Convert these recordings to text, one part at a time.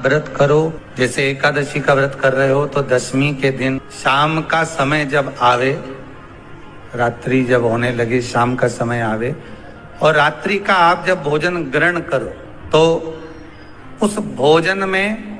व्रत करो। जैसे एकादशी का व्रत कर रहे हो तो दशमी के दिन शाम का समय जब आवे, रात्रि जब होने लगे, शाम का समय आवे और रात्रि का आप जब भोजन ग्रहण करो तो उस भोजन में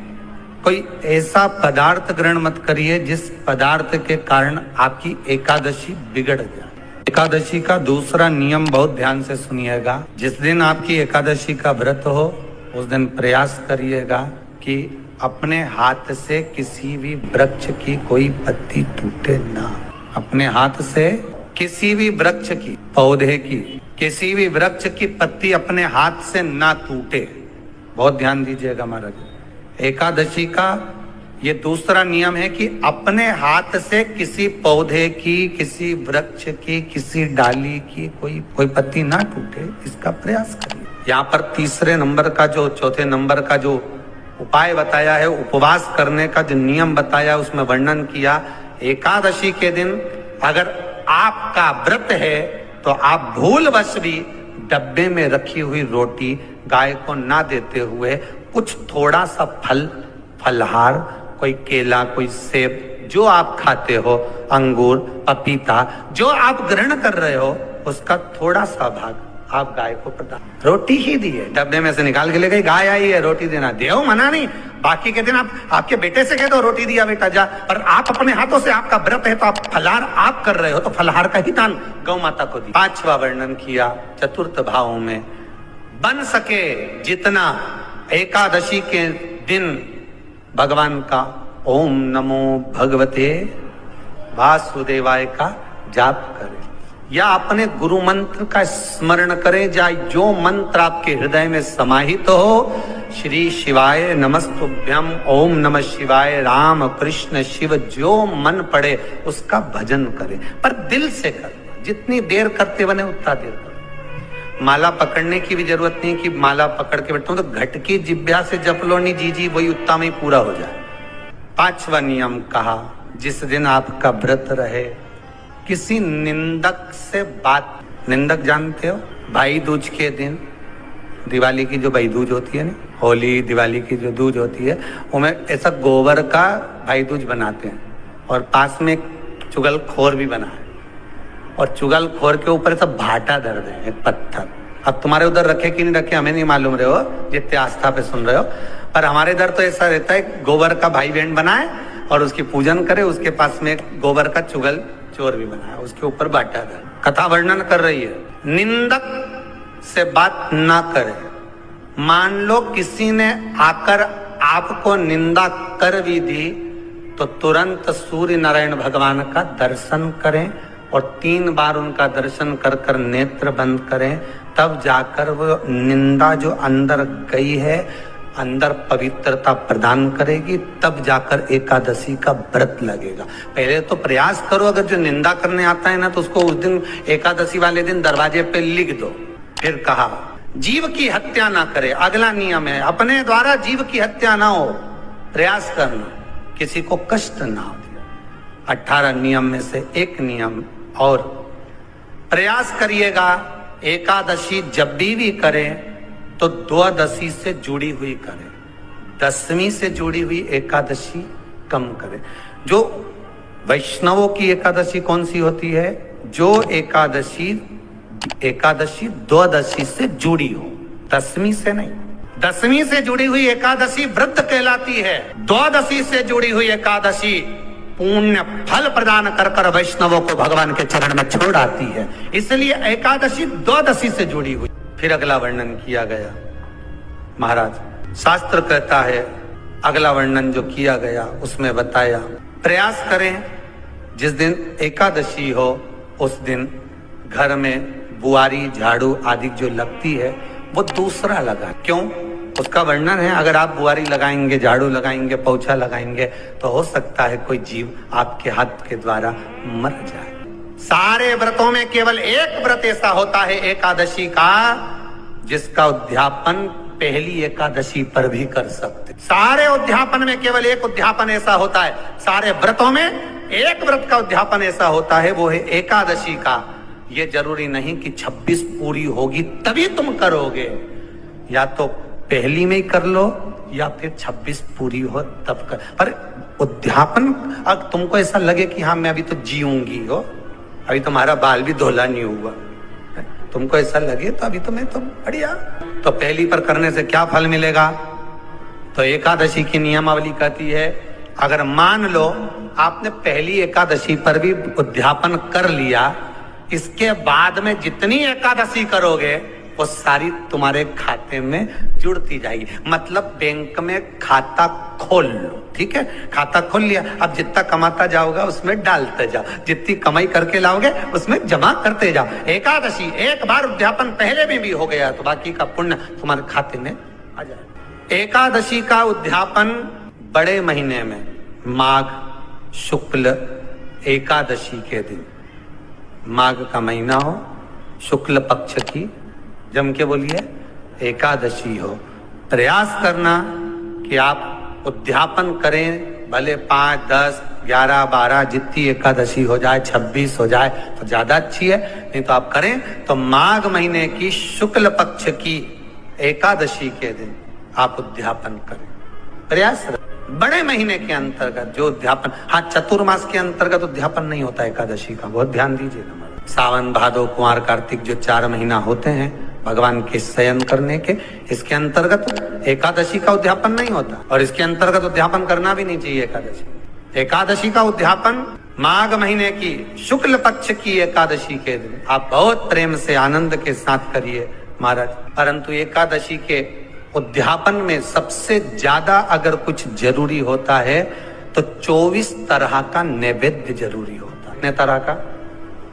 कोई ऐसा पदार्थ ग्रहण मत करिए जिस पदार्थ के कारण आपकी एकादशी बिगड़ जाए। एकादशी का दूसरा नियम बहुत ध्यान से सुनिएगा। जिस दिन आपकी एकादशी का व्रत हो उस दिन प्रयास करिएगा कि अपने हाथ से किसी भी वृक्ष की कोई पत्ती टूटे ना। अपने हाथ से किसी भी वृक्ष की, पौधे की, किसी भी वृक्ष की पत्ती अपने हाथ से ना टूटे। बहुत ध्यान दीजिएगा महाराज। एकादशी का ये दूसरा नियम है कि अपने हाथ से किसी पौधे की, किसी वृक्ष की, किसी डाली की कोई पत्ती ना टूटे, इसका प्रयास करिए। यहाँ पर तीसरे नंबर का जो, चौथे नंबर का जो उपाय बताया है, उपवास करने का जो नियम बताया, उसमें वर्णन किया। एकादशी के दिन अगर आपका व्रत है तो आप भूलवश भी डब्बे में रखी हुई रोटी गाय को ना देते हुए कुछ थोड़ा सा फलहार, कोई केला, कोई सेब, जो आप खाते हो, अंगूर, पपीता, जो आप ग्रहण कर रहे हो, उसका थोड़ा सा भाग आप गाय को प्रदान। रोटी ही दिए, डब्बे में से निकाल के ले गई, गाय आई है, रोटी देना, देव मना नहीं। बाकी के दिन आप आपके बेटे से कह दो रोटी दिया बेटा जा, पर आप अपने हाथों से, आपका व्रत है तो आप फलहार आप कर रहे हो तो फलहार का ही दान गौ माता को दी। पांचवा वर्णन किया चतुर्थ भाव में, बन सके जितना एकादशी के दिन भगवान का ओम नमो भगवते वासुदेवाय का जाप करें या अपने गुरु मंत्र का स्मरण करें, या जो मंत्र आपके हृदय में समाहित हो, श्री शिवाय नमस्तुभ्यम, ओम नमः शिवाय, राम कृष्ण शिव, जो मन पड़े उसका भजन करें, पर दिल से करें। जितनी देर करते बने उतना देर करें। माला पकड़ने की भी जरूरत नहीं कि माला पकड़ के बैठता हूं तो घट की जिब्या से जप लो नहीं, जी वही उतना में पूरा हो जाए। पांचवा नियम कहा, जिस दिन आपका व्रत रहे किसी निंदक से बात, निंदक जानते हो, भाई दूज के दिन, दिवाली की जो भाई दूज होती है ना, होली दिवाली की जो दूज होती है, उनमें ऐसा गोबर का भाई दूज बनाते हैं और पास में एक चुगलखोर भी बना है और चुगलखोर के ऊपर ऐसा भाटा धर दे, एक पत्थर। अब तुम्हारे उधर रखे कि नहीं रखे हमें नहीं मालूम रहे हो, जितने आस्था पे सुन रहे हो, पर हमारे इधर तो ऐसा रहता है, गोबर का भाई बहन बनाए और उसकी पूजन करे, उसके पास में गोबर का चुगल चोर भी बनाया, उसके ऊपर बाटा था। कथा वर्णन कर रही है, निंदक से बात ना करें। मान लो किसी ने आकर आपको निंदा कर भी दी तो तुरंत सूर्य नारायण भगवान का दर्शन करें और 3 बार उनका दर्शन कर कर नेत्र बंद करें, तब जाकर वो निंदा जो अंदर गई है, अंदर पवित्रता प्रदान करेगी, तब जाकर एकादशी का व्रत लगेगा। पहले तो प्रयास करो, अगर जो निंदा करने आता है ना तो उसको उस दिन एकादशी वाले दिन दरवाजे पे लिख दो। फिर कहा जीव की हत्या ना करे, अगला नियम है, अपने द्वारा जीव की हत्या ना हो, प्रयास करना, किसी को कष्ट ना हो। 18 नियम में से एक नियम और, प्रयास करिएगा एकादशी जब भी करें तो द्वादशी से जुड़ी हुई करें, दशमी से जुड़ी हुई एकादशी कम करें। जो वैष्णवों की एकादशी कौन सी होती है? जो एकादशी द्वादशी से जुड़ी हो, दशमी से नहीं। दशमी से जुड़ी हुई एकादशी व्रत कहलाती है, द्वादशी से जुड़ी हुई एकादशी पुण्य फल प्रदान कर कर वैष्णवों को भगवान के चरण में छोड़ आती है, इसलिए एकादशी द्वादशी से जुड़ी हुई। फिर अगला वर्णन किया गया महाराज, शास्त्र कहता है, अगला वर्णन जो किया गया उसमें बताया, प्रयास करें जिस दिन एकादशी हो उस दिन घर में बुआरी, झाड़ू आदि जो लगती है वो दूसरा लगा। क्यों? उसका वर्णन है, अगर आप बुआरी लगाएंगे, झाड़ू लगाएंगे, पोछा लगाएंगे तो हो सकता है कोई जीव आपके हाथ के द्वारा मर जाए। सारे व्रतों में केवल एक व्रत ऐसा होता है एकादशी का जिसका उद्यापन पहली एकादशी पर भी कर सकते। सारे उद्यापन में केवल एक उद्यापन ऐसा होता है, सारे व्रतों में एक व्रत का उद्यापन ऐसा होता है, वो है एकादशी का। ये जरूरी नहीं कि 26 पूरी होगी तभी तुम करोगे, या तो पहली में ही कर लो या फिर 26 पूरी हो तब कर। पर उद्यापन, अगर तुमको ऐसा लगे कि हाँ मैं अभी तो जीऊंगी हो, अभी तुम्हारा बाल भी धोला नहीं हुआ, तुमको ऐसा लगे तो अभी तो मैं तो बढ़िया, तो पहली पर करने से क्या फल मिलेगा? तो एकादशी की नियमावली कहती है, अगर मान लो आपने पहली एकादशी पर भी उद्यापन कर लिया, इसके बाद में जितनी एकादशी करोगे वो सारी तुम्हारे खाते में जुड़ती जाएगी। मतलब बैंक में खाता खोल लो, ठीक है, खाता खोल लिया, अब जितना कमाता जाओगा उसमें डालते जाओ, जितनी कमाई करके लाओगे उसमें जमा करते जाओ। एकादशी एक बार उद्यापन पहले में भी हो गया तो बाकी का पुण्य तुम्हारे खाते में आ जाए। एकादशी का उद्यापन बड़े महीने में माघ शुक्ल एकादशी के दिन, माघ का महीना हो, शुक्ल पक्ष की, जम के बोलिए, एकादशी हो, प्रयास करना कि आप उद्यापन करें, भले 5, 10, 11, 12 जितनी एकादशी हो जाए, 26 हो जाए तो ज्यादा अच्छी है, नहीं तो आप करें तो माघ महीने की शुक्ल पक्ष की एकादशी के दिन आप उद्यापन करें। प्रयास बड़े महीने के अंतर्गत जो उद्यापन, हाँ चतुर्मास के अंतर्गत उद्यापन नहीं होता एकादशी का, बहुत ध्यान दीजिएगा। सावन भादो कुंवर कार्तिक जो 4 महीना होते हैं भगवान के शयन करने के, इसके अंतर्गत एकादशी का उद्यापन नहीं होता और इसके अंतर्गत उद्यापन करना भी नहीं चाहिए। एकादशी का उद्यापन माघ महीने की शुक्ल पक्ष की एकादशी के दिन आप बहुत प्रेम से आनंद के साथ करिए महाराज। परंतु एकादशी के उद्यापन में सबसे ज्यादा अगर कुछ जरूरी होता है तो 24 तरह का नैवेद्य जरूरी होता है। कितने तरह का?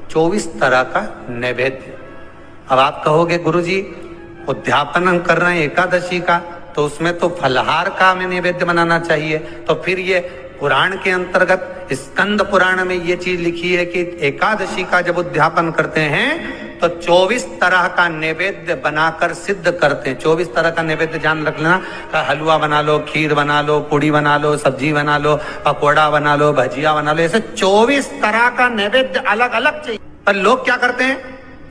24 तरह का नैवेद्य। अब आप कहोगे गुरुजी उद्यापन हम कर रहे हैं एकादशी का, तो उसमें तो फलहार का हमें नैवेद्य बनाना चाहिए। तो फिर ये पुराण के अंतर्गत स्कंद पुराण में ये चीज लिखी है कि एकादशी का जब उद्यापन करते हैं तो 24 तरह का नैवेद्य बनाकर सिद्ध करते हैं। 24 तरह का नैवेद्य जान रख लेना, हलवा बना लो, खीर बना लो, पूड़ी बना लो, सब्जी बना लो, पकौड़ा बना लो, भजिया बना लो, ऐसे 24 तरह का नैवेद्य अलग अलग चाहिए। पर लोग क्या करते हैं,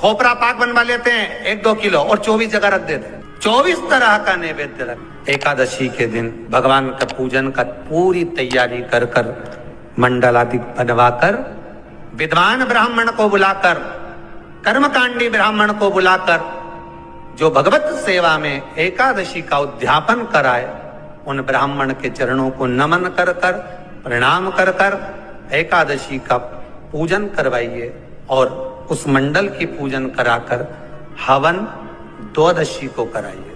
खोपरा पाक बनवा लेते हैं 1-2 किलो और 24 जगह रख देते हैं। 24 तरह का नैवेद्य रख। एकादशी के दिन भगवान का पूजन का पूरी तैयारी कर कर, मंडल आदि बनवाकर, विद्वान ब्राह्मण को बुलाकर, कर्मकांडी ब्राह्मण को बुलाकर, जो भगवत सेवा में एकादशी का उद्यापन कराए, उन ब्राह्मण के चरणों को नमन कर कर, प्रणाम कर कर एकादशी का पूजन करवाइए और उस मंडल की पूजन कराकर हवन द्वादशी को कराइए।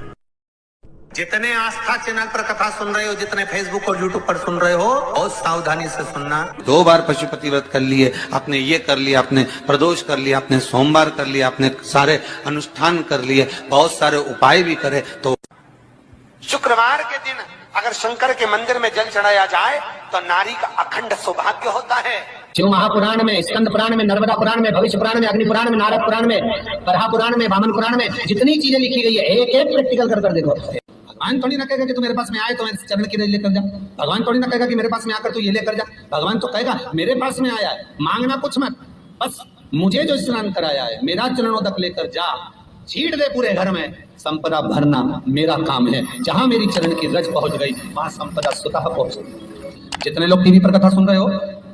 जितने आस्था चैनल पर कथा सुन रहे हो, जितने फेसबुक और यूट्यूब पर सुन रहे हो, बहुत सावधानी से सुनना। 2 बार पशुपति व्रत कर लिए आपने, ये कर लिया आपने, प्रदोष कर लिया आपने, सोमवार कर लिया आपने, सारे अनुष्ठान कर लिए, बहुत सारे उपाय भी करे, तो शुक्रवार के दिन अगर शंकर के मंदिर में जल चढ़ाया जाए तो नारी का अखंड सौभाग्य होता है। जो महापुराण में, स्कंद पुराण में, नर्मदा पुराण में, भविष्य पुराण में, अग्नि पुराण में, नारद पुराण में, बरहा पुराण में, वामन पुराण में जितनी चीजें लिखी गई है, एक एक प्रैक्टिकल कर देखो। भगवान थोड़ी ना कहेगा कि तू मेरे पास में आए तो मैं चरण की रज लेकर जा। भगवान थोड़ी ना कहेगा कि मेरे पास में आकर तू ये लेकर जा। भगवान तो कहेगा मेरे पास में आया है, मांगना कुछ मत, बस मुझे जो स्नान कराया है मेरा चरणोदक लेकर जा, छीट दे पूरे घर में, संपदा भरना मेरा काम है। जहां मेरी चरण की रज पहुंच गई वहां संपदा स्वतः पहुंच गई। जितने लोग टीवी पर कथा सुन रहे हो,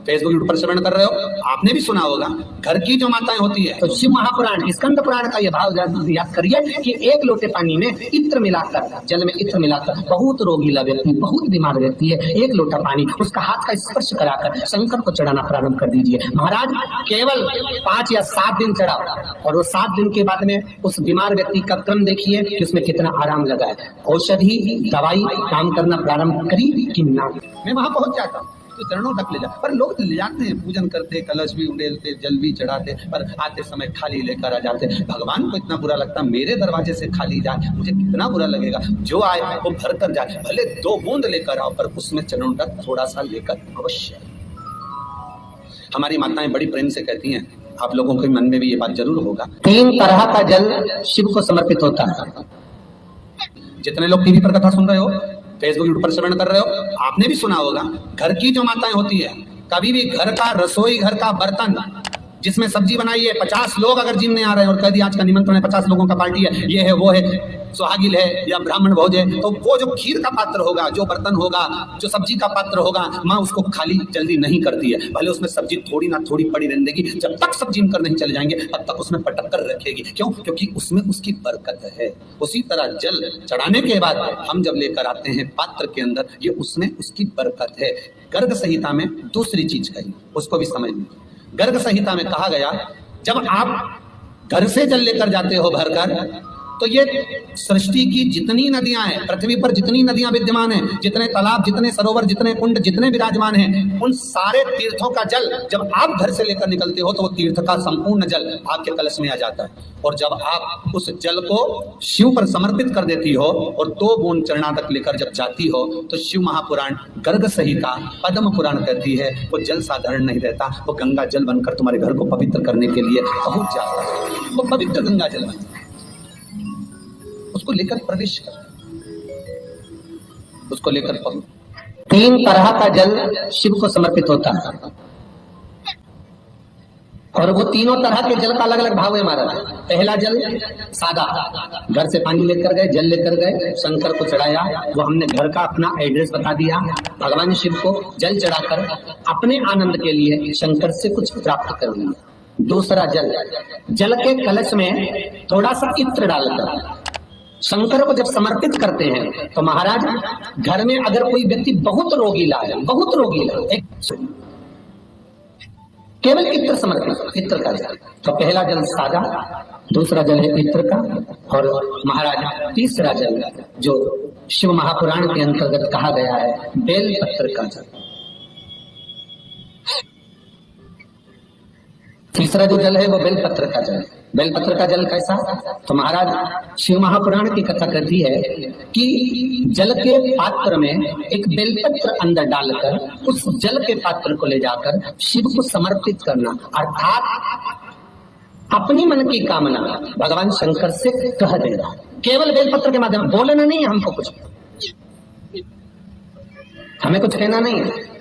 फेसबुक यूट्यूब पर श्रवण कर रहे हो, आपने भी सुना होगा घर की जो माताएं होती है, तो शिव महापुराण स्कंद पुराण का यह भाव याद करिए कि 1 लोटे पानी में इत्र मिलाकर, जल में इत्र मिलाकर, बहुत रोगीला व्यक्ति, बहुत बीमार व्यक्ति है, 1 लोटा पानी उसका हाथ का स्पर्श कराकर शंकर को चढ़ाना प्रारंभ कर दीजिए। महाराज केवल 5 या 7 दिन चढ़ाओ और वो 7 दिन के बाद में उस बीमार व्यक्ति का क्रम देखिए कि उसमें कितना आराम लगा है। औषधि दवाई काम करना प्रारंभ करी कि ना। मैं वहां पहुंच जाता हूँ तो चरणों तक ले जा, पर लोग ले जाते हैं, पूजन करते, कलश भी उड़ेलते, जल भी चढ़ाते, पर आते समय खाली लेकर आ जाते। भगवान को इतना बुरा लगता, मेरे दरवाजे से खाली जाए, मुझे कितना बुरा लगेगा। जो आए वो भर कर जाए, भले 2 बूंद लेकर आओ, पर उसमें चरणों तक थोड़ा सा लेकर अवश्य। हमारी माताएं बड़ी प्रेम से कहती हैं, आप लोगों के मन में भी ये बात जरूर होगा, 3 तरह का जल शिव को समर्पित होता है। जितने लोग टीवी पर कथा सुन रहे हो, फेसबुक यूट्यूब पर श्रवण कर रहे हो, आपने भी सुना होगा घर की जो माताएं होती है, कभी भी घर का रसोई घर का बर्तन जिसमें सब्जी बनाई है, 50 लोग अगर जिम नहीं आ रहे हैं और कह दिया आज का निमंत्रण है, 50 लोगों का पार्टी है, ये है वो है, सुहागिल है या ब्राह्मण भोज है, तो वो जो खीर का पात्र होगा, जो बर्तन होगा, जो सब्जी का पात्र होगा, माँ उसको खाली जल्दी नहीं करती है। भले उसमें सब्जी थोड़ी ना थोड़ी पड़ी रहने देगी, जब तक सब जिम कर नहीं चले जाएंगे तब तक उसमें पटक कर रखेगी। क्यों? क्योंकि उसमें उसकी बरकत है। उसी तरह जल चढ़ाने के बाद हम जब लेकर आते हैं पात्र के अंदर, ये उसमें उसकी बरकत है। गर्ग संहिता में दूसरी चीज कही, उसको भी समझ लीजिए। गर्ग संहिता में कहा गया, जब आप घर से जल लेकर जाते हो भरकर, तो ये सृष्टि की जितनी नदियां हैं, पृथ्वी पर जितनी नदियां विद्यमान हैं, जितने तालाब, जितने सरोवर, जितने कुंड, जितने विराजमान हैं, उन सारे तीर्थों का जल जब आप घर से लेकर निकलते हो तो वो तीर्थ का संपूर्ण जल आपके कलश में आ जाता है। और जब आप उस जल को शिव पर समर्पित कर देती हो और 2 बूंद चरणा तक लेकर जब जाती हो, तो शिव महापुराण, गर्ग संहिता, पद्म पुराण कहती है वो जल साधारण नहीं रहता, वो गंगा जल बनकर तुम्हारे घर को पवित्र करने के लिए पहुंच जाता है। वो पवित्र गंगा जल बनता है, उसको लेकर प्रवेश कर, उसको लेकर पहुंच। 3 तरह का जल शिव को समर्पित होता है और वो तीनों तरह के जल का अलग अलग भाव है हमारा। पहला जल सादा, घर से पानी लेकर गए, जल लेकर गए, शंकर को चढ़ाया, वो हमने घर का अपना एड्रेस बता दिया, भगवान शिव को जल चढ़ाकर अपने आनंद के लिए शंकर से कुछ प्राप्त कर लिया। दूसरा जल, जल के कलश में थोड़ा सा इत्र डालकर शंकर को जब समर्पित करते हैं, तो महाराज घर में अगर कोई व्यक्ति बहुत रोगीला है, बहुत रोगीला, केवल इत्र समर्पित, इत्र का जल। तो पहला जल सादा, दूसरा जल है इत्र का, और महाराज तीसरा जल जो शिव महापुराण के अंतर्गत कहा गया है, बेलपत्र का जल। तीसरा जो जल है वो बेलपत्र का जल। बेलपत्र का जल कैसा? तो महाराज शिव महापुराण की कथा कहती है कि जल के पात्र में एक बेलपत्र अंदर डालकर उस जल के पात्र को ले जाकर शिव को समर्पित करना, अर्थात अपनी मन की कामना भगवान शंकर से कह देना, केवल बेलपत्र के माध्यम। बोलना नहीं है हमको, कुछ हमें कुछ कहना नहीं है।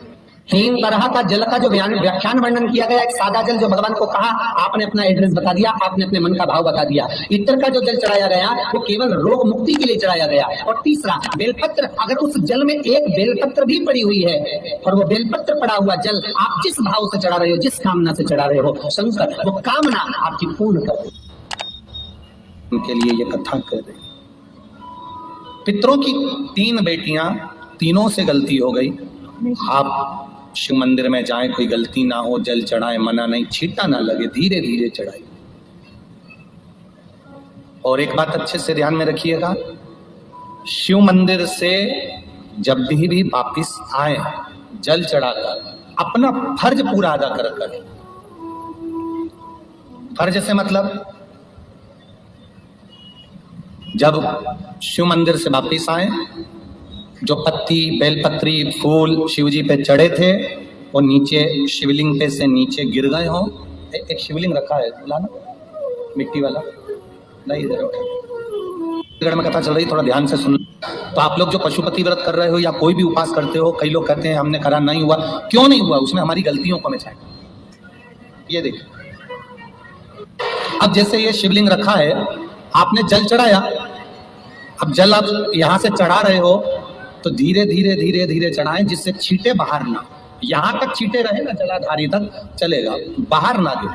3 तरह का जल का जो व्याख्यान वर्णन किया गया, एक सादा जल जो भगवान को कहा, आपने अपना एड्रेस बता दिया, आपने अपने मन का भाव बता दिया। इत्र का जो जल चढ़ाया गया वो केवल रोग मुक्ति के लिए चढ़ाया गया। और तीसरा बेलपत्र, अगर उस जल में एक बेलपत्र भी पड़ी हुई है और वो बेलपत्र पड़ा हुआ जल आप जिस भाव से चढ़ा रहे हो, जिस कामना से चढ़ा रहे हो, शंकर वो कामना आपकी पूर्ण कर उनके लिए ये कथा कर रही। पितरों की 3 बेटियां, तीनों से गलती हो गई। आप शिव मंदिर में जाएं, कोई गलती ना हो, जल चढ़ाएं, मना नहीं, छींटा ना लगे, धीरे धीरे चढ़ाइए। और एक बात अच्छे से ध्यान में रखिएगा, शिव मंदिर से जब भी वापिस आए जल चढ़ाकर अपना फर्ज पूरा अदा कर। फर्ज से मतलब जब शिव मंदिर से वापिस आए, जो पत्ती, बेलपत्री, फूल शिवजी पे चढ़े थे वो नीचे शिवलिंग पे से नीचे गिर गए हो। एक शिवलिंग रखा है लाना, मिट्टी वाला, नहीं इधर में कथा चल रही, थोड़ा ध्यान से सुन। तो आप लोग जो पशुपति व्रत कर रहे हो या कोई भी उपास करते हो, कई लोग कहते हैं हमने करा नहीं हुआ। क्यों नहीं हुआ? उसमें हमारी गलतियों को मिटाएं। ये देखिए, अब जैसे ये शिवलिंग रखा है, आपने जल चढ़ाया, अब जल आप यहां से चढ़ा रहे हो तो धीरे धीरे धीरे धीरे चढ़ाएं, जिससे छींटे बाहर ना, यहां तक छींटे रहे ना, जलाधारी तक चलेगा, बाहर ना गिरे।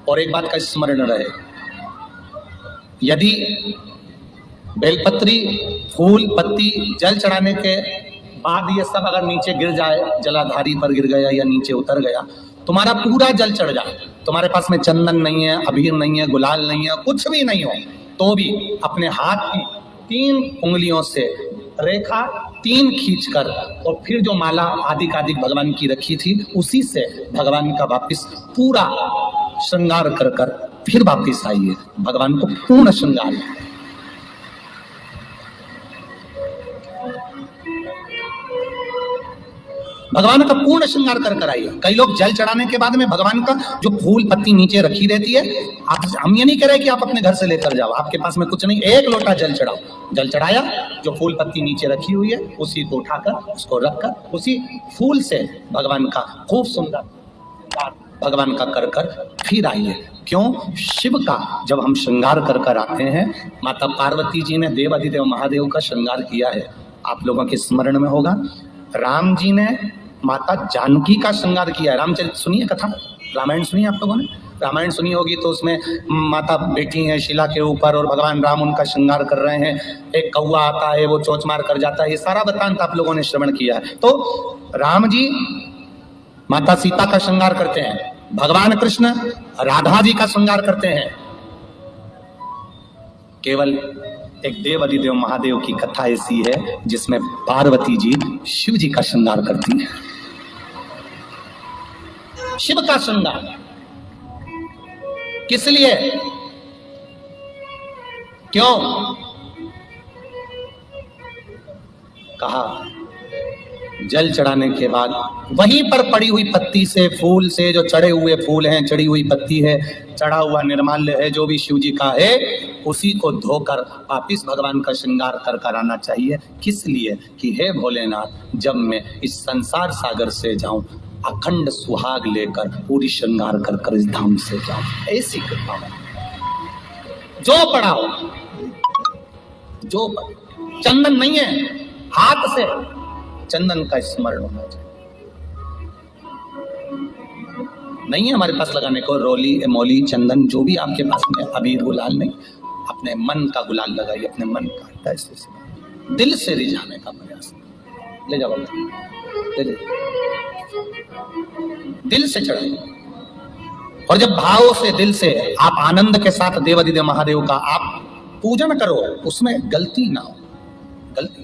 और एक बात का स्मरण रहे, यदि बेलपत्री, फूल, पत्ती जल चढ़ाने के बाद ये सब अगर नीचे गिर जाए, जलाधारी पर गिर गया या नीचे उतर गया, तुम्हारा पूरा जल चढ़ जाए, तुम्हारे पास में चंदन नहीं है, अबीर नहीं है, गुलाल नहीं है, कुछ भी नहीं हो, तो भी अपने हाथ की 3 उंगलियों से रेखा 3 खींचकर और फिर जो माला आदिकादिक भगवान की रखी थी उसी से भगवान का वापिस पूरा श्रृंगार कर कर फिर वापिस आइए, भगवान को पूर्ण श्रृंगार। भगवान का पूर्ण श्रृंगार कर कर आइए। कई लोग जल चढ़ाने के बाद में भगवान का जो फूल पत्ती नीचे रखी रहती है, हम ये नहीं कह रहे कि आप अपने घर से लेकर जाओ, आपके पास में कुछ नहीं, 1 लोटा जल चढ़ाओ। जल चढ़ाया, जो फूल पत्ती नीचे रखी हुई है उसी को उठाकर, उसको रखकर, उसी फूल से भगवान का खूब सुंदर भगवान का कर कर फिर आइए। क्यों? शिव का जब हम श्रृंगार कर कर आते हैं, माता पार्वती जी ने देवाधिदेव महादेव का श्रृंगार किया है, आप लोगों के स्मरण में होगा। राम जी ने माता जानकी का श्रृंगार किया है। रामचरित सुनिए कथा, रामायण सुनिए आप लोगों ने, रामायण सुनी होगी तो उसमें माता बैठी हैं शिला के ऊपर और भगवान राम उनका श्रृंगार कर रहे हैं, एक कौवा आता है वो चोंच मार कर जाता है, ये सारा वृत्तांत आप लोगों ने श्रवण किया है। तो राम जी माता सीता का श्रृंगार करते हैं, भगवान कृष्ण राधा जी का श्रृंगार करते हैं। केवल एक देव अधिदेव महादेव की कथा ऐसी है जिसमें पार्वती जी शिव जी का श्रृंगार करती है। शिव का श्रृंगार किस लिए? क्यों? कहा जल चढ़ाने के बाद वहीं पर पड़ी हुई पत्ती से, फूल से, जो चढ़े हुए फूल हैं, चढ़ी हुई पत्ती है, चढ़ा हुआ निर्माल्य है, जो भी शिव जी का है, उसी को धोकर वापिस भगवान का श्रृंगार कर कर आना चाहिए। किस लिए? कि हे भोलेनाथ, जब मैं इस संसार सागर से जाऊं, अखंड सुहाग लेकर पूरी श्रृंगार कर कर इस धाम से जाऊं, ऐसी कृपा हो। जो पड़ा हो, जो पड़ा, चंदन नहीं है, हाथ से चंदन का स्मरण होना चाहिए। नहीं है हमारे पास लगाने को रोली, मौली, चंदन, जो भी आपके पास में, अबीर गुलाल नहीं, अपने मन का गुलाल लगाइए, अपने मन का, ऐसे दिल से रिझाने का प्रयास। ले जाओ, ले दिल से चढ़ाइए। और जब भाव से, दिल से आप आनंद के साथ देवाधिदेव महादेव का आप पूजन करो, उसमें गलती ना हो, गलती